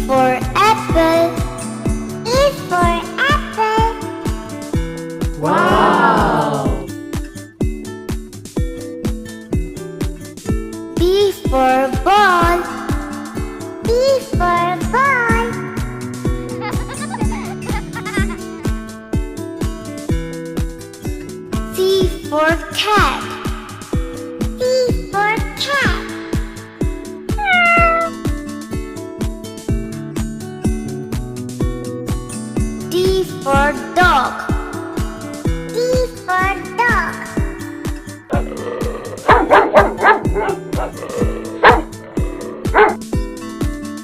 for apple. A for apple. Wow! B for ball. B for ball. C for cat. C for cat. D for dog. D for dog.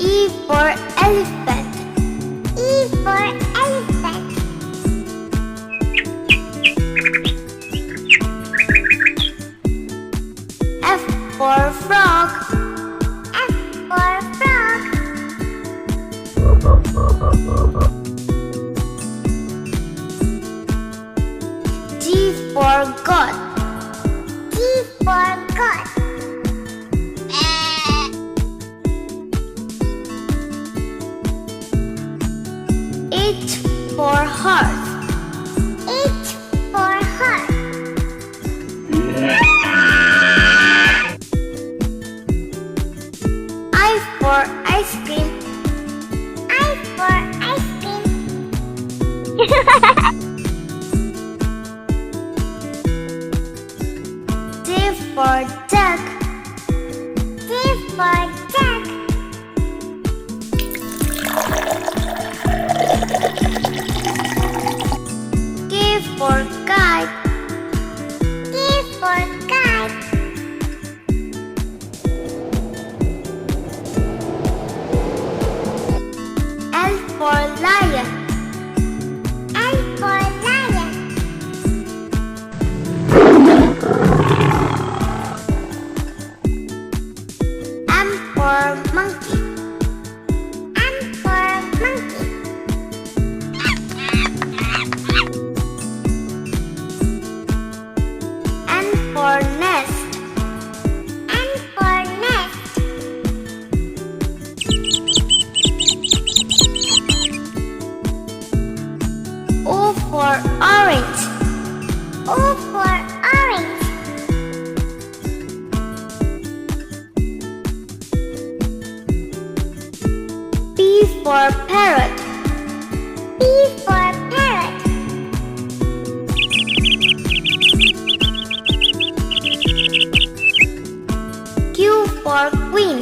E for elephant. E for elephant. F for frog. F for frog. G for goat. G for goat. H for horse. H for horse. I for ice cream. I for ice cream. J for duck. J for duck. K for kite. K for kite. L for lion. L for lion. M for monkey. M for monkey. N for nest. N for nest. O for orange. O for orange. P for parrot. P for parrot. Q for queen.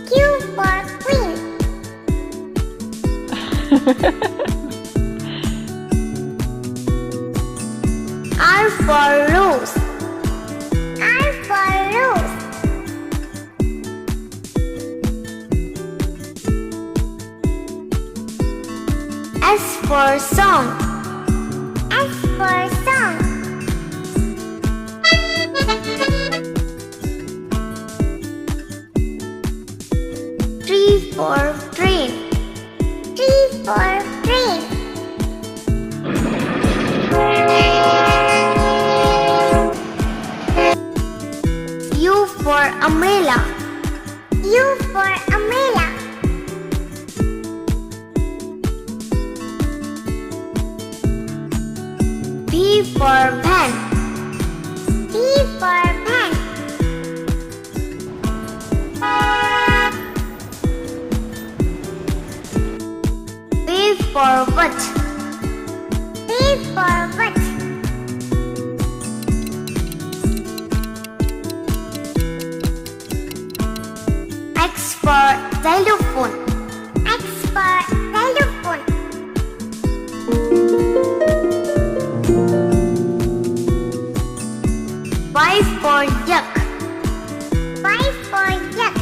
Q for queen. R for rose. R for rose. S for song. S for song. T for train. T for train. U for umbrella. U for umbrella. V for van. V for van. V for what? V for what? X for xylophone. X for xylophone. Y for duck. Y for duck.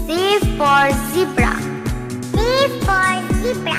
Z for zebra. Z for zebra.